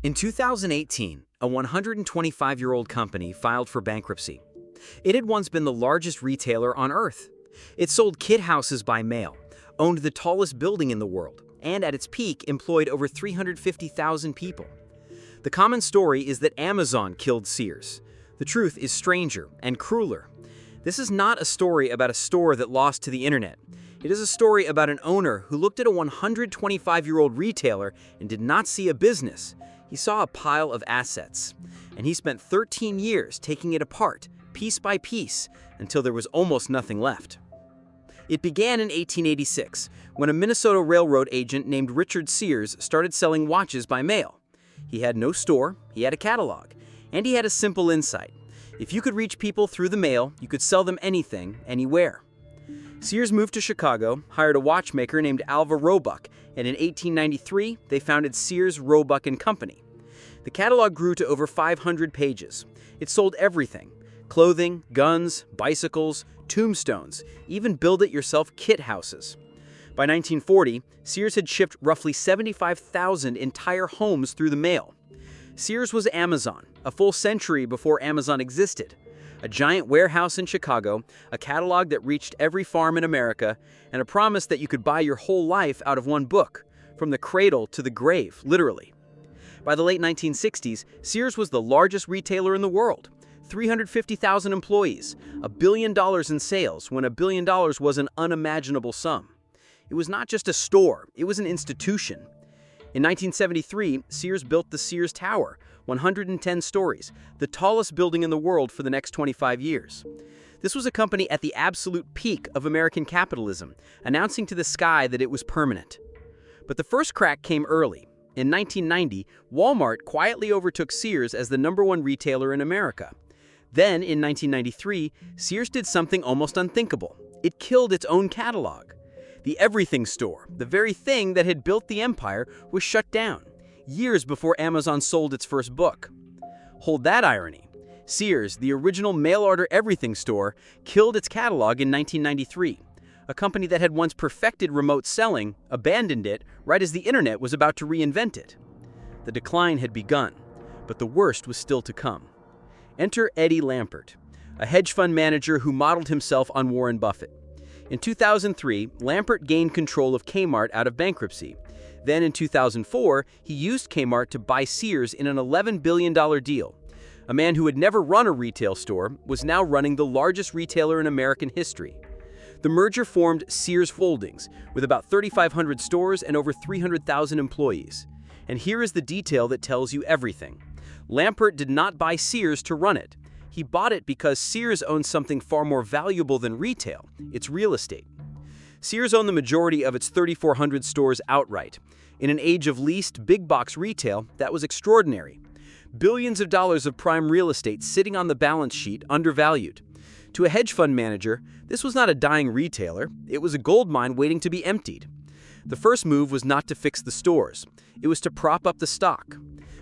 In 2018, a 125-year-old company filed for bankruptcy. It had once been the largest retailer on Earth. It sold kit houses by mail, owned the tallest building in the world, and at its peak employed over 350,000 people. The common story is that Amazon killed Sears. The truth is stranger and crueler. This is not a story about a store that lost to the internet. It is a story about an owner who looked at a 125-year-old retailer and did not see a business. He saw a pile of assets, and he spent 13 years taking it apart, piece by piece, until there was almost nothing left. It began in 1886, when a Minnesota railroad agent named Richard Sears started selling watches by mail. He had no store, he had a catalog, and he had a simple insight. If you could reach people through the mail, you could sell them anything, anywhere. Sears moved to Chicago, hired a watchmaker named Alva Roebuck, and in 1893, they founded Sears, Roebuck & Company. The catalog grew to over 500 pages. It sold everything: clothing, guns, bicycles, tombstones, even build-it-yourself kit houses. By 1940, Sears had shipped roughly 75,000 entire homes through the mail. Sears was Amazon, a full century before Amazon existed. A giant warehouse in Chicago, a catalog that reached every farm in America, and a promise that you could buy your whole life out of one book, from the cradle to the grave, literally. By the late 1960s, Sears was the largest retailer in the world. 350,000 employees, $1 billion in sales when $1 billion was an unimaginable sum. It was not just a store, it was an institution. In 1973, Sears built the Sears Tower, 110 stories, the tallest building in the world for the next 25 years. This was a company at the absolute peak of American capitalism, announcing to the sky that it was permanent. But the first crack came early. In 1990, Walmart quietly overtook Sears as the #1 retailer in America. Then, in 1993, Sears did something almost unthinkable. It killed its own catalog. The everything store, the very thing that had built the empire, was shut down, years before Amazon sold its first book. Hold that irony. Sears, the original mail-order everything store, killed its catalog in 1993. A company that had once perfected remote selling abandoned it right as the internet was about to reinvent it. The decline had begun, but the worst was still to come. Enter Eddie Lampert, a hedge fund manager who modeled himself on Warren Buffett. In 2003, Lampert gained control of Kmart out of bankruptcy. Then in 2004, he used Kmart to buy Sears in an $11 billion deal. A man who had never run a retail store was now running the largest retailer in American history. The merger formed Sears Holdings, with about 3,500 stores and over 300,000 employees. And here is the detail that tells you everything. Lampert did not buy Sears to run it. He bought it because Sears owned something far more valuable than retail, its real estate. Sears owned the majority of its 3,400 stores outright. In an age of leased big-box retail, that was extraordinary. Billions of dollars of prime real estate sitting on the balance sheet, undervalued. To a hedge fund manager, this was not a dying retailer, it was a gold mine waiting to be emptied. The first move was not to fix the stores, it was to prop up the stock.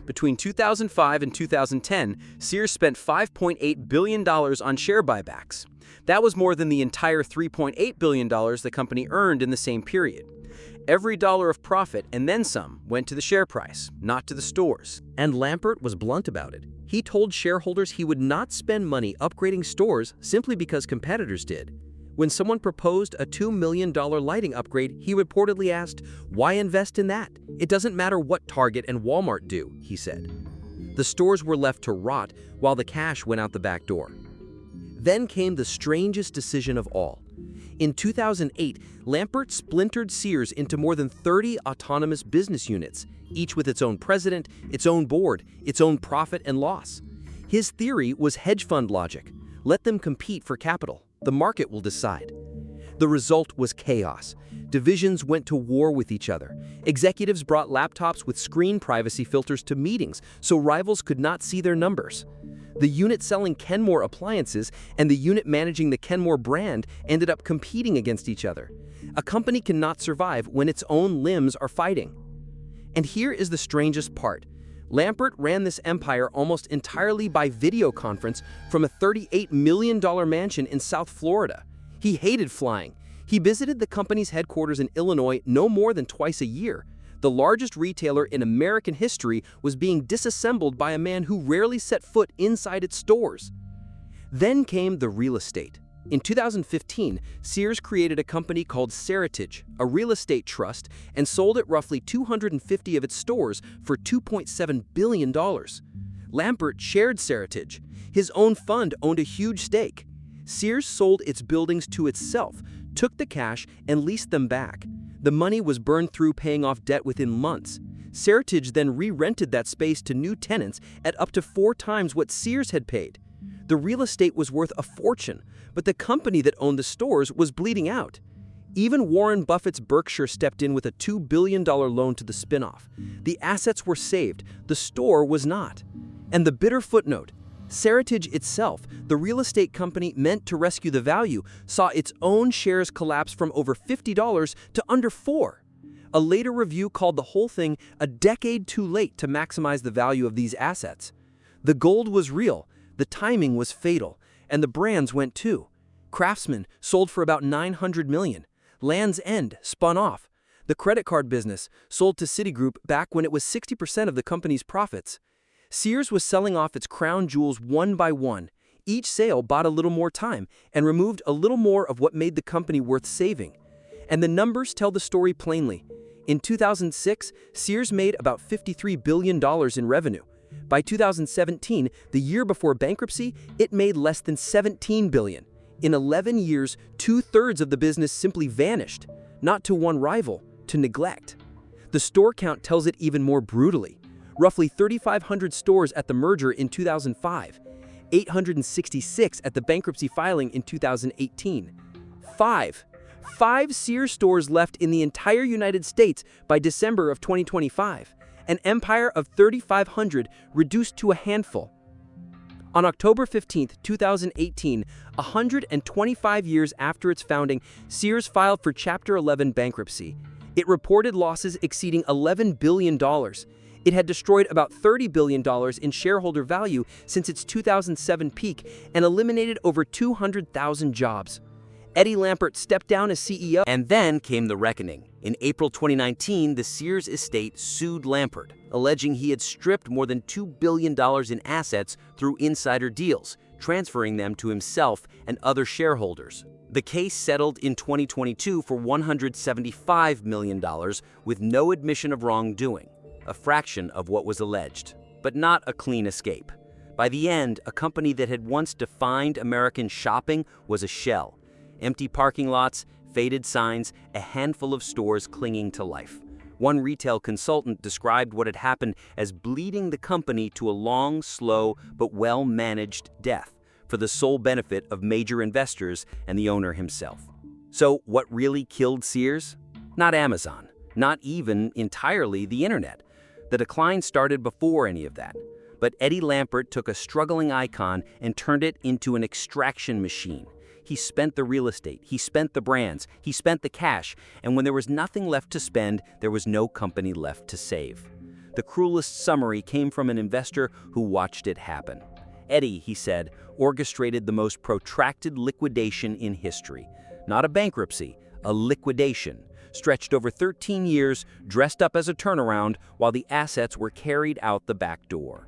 Between 2005 and 2010, Sears spent $5.8 billion on share buybacks. That was more than the entire $3.8 billion the company earned in the same period. Every dollar of profit, and then some, went to the share price, not to the stores. And Lampert was blunt about it. He told shareholders he would not spend money upgrading stores simply because competitors did. When someone proposed a $2 million lighting upgrade, he reportedly asked, "Why invest in that? It doesn't matter what Target and Walmart do," he said. The stores were left to rot while the cash went out the back door. Then came the strangest decision of all. In 2008, Lampert splintered Sears into more than 30 autonomous business units, each with its own president, its own board, its own profit and loss. His theory was hedge fund logic. Let them compete for capital. The market will decide. The result was chaos. Divisions went to war with each other. Executives brought laptops with screen privacy filters to meetings so rivals could not see their numbers. The unit selling Kenmore appliances and the unit managing the Kenmore brand ended up competing against each other. A company cannot survive when its own limbs are fighting. And here is the strangest part. Lampert ran this empire almost entirely by video conference from a $38 million mansion in South Florida. He hated flying. He visited the company's headquarters in Illinois no more than twice a year. The largest retailer in American history was being disassembled by a man who rarely set foot inside its stores. Then came the real estate. In 2015, Sears created a company called Seritage, a real estate trust, and sold it roughly 250 of its stores for $2.7 billion. Lampert shared Seritage. His own fund owned a huge stake. Sears sold its buildings to itself, took the cash, and leased them back. The money was burned through paying off debt within months. Seritage then re-rented that space to new tenants at up to 4 times what Sears had paid. The real estate was worth a fortune, but the company that owned the stores was bleeding out. Even Warren Buffett's Berkshire stepped in with a $2 billion loan to the spinoff. The assets were saved, the store was not. And the bitter footnote: Seritage itself, the real estate company meant to rescue the value, saw its own shares collapse from over $50 to under $4. A later review called the whole thing a decade too late to maximize the value of these assets. The gold was real, the timing was fatal, and the brands went too. Craftsman sold for about $900 million. Land's End spun off. The credit card business sold to Citigroup back when it was 60% of the company's profits. Sears was selling off its crown jewels one by one. Each sale bought a little more time and removed a little more of what made the company worth saving. And the numbers tell the story plainly. In 2006, Sears made about $53 billion in revenue. By 2017, the year before bankruptcy, it made less than $17 billion. In 11 years, 2/3 of the business simply vanished, not to one rival, to neglect. The store count tells it even more brutally. Roughly 3,500 stores at the merger in 2005, 866 at the bankruptcy filing in 2018. Five Sears stores left in the entire United States by December of 2025. An empire of 3,500 reduced to a handful. On October 15, 2018, 125 years after its founding, Sears filed for Chapter 11 bankruptcy. It reported losses exceeding $11 billion. It had destroyed about $30 billion in shareholder value since its 2007 peak and eliminated over 200,000 jobs. Eddie Lampert stepped down as CEO. And then came the reckoning. In April 2019, the Sears estate sued Lampert, alleging he had stripped more than $2 billion in assets through insider deals, transferring them to himself and other shareholders. The case settled in 2022 for $175 million with no admission of wrongdoing, a fraction of what was alleged, but not a clean escape. By the end, a company that had once defined American shopping was a shell. Empty parking lots, faded signs, a handful of stores clinging to life. One retail consultant described what had happened as bleeding the company to a long, slow, but well-managed death for the sole benefit of major investors and the owner himself. So what really killed Sears? Not Amazon, not even entirely the internet. The decline started before any of that. But Eddie Lampert took a struggling icon and turned it into an extraction machine. He spent the real estate, he spent the brands, he spent the cash, and when there was nothing left to spend, there was no company left to save. The cruelest summary came from an investor who watched it happen. Eddie, he said, orchestrated the most protracted liquidation in history. Not a bankruptcy, a liquidation, stretched over 13 years, dressed up as a turnaround while the assets were carried out the back door.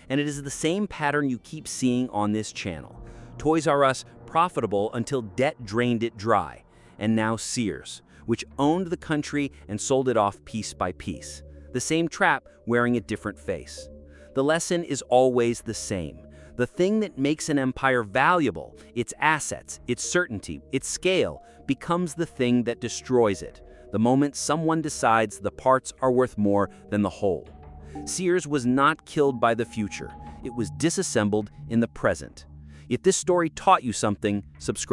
And it is the same pattern you keep seeing on this channel. Toys R Us profitable until debt drained it dry, and now Sears, which owned the country and sold it off piece by piece. The same trap wearing a different face. The lesson is always the same. The thing that makes an empire valuable, its assets, its certainty, its scale, becomes the thing that destroys it, the moment someone decides the parts are worth more than the whole. Sears was not killed by the future. It was disassembled in the present. If this story taught you something, subscribe.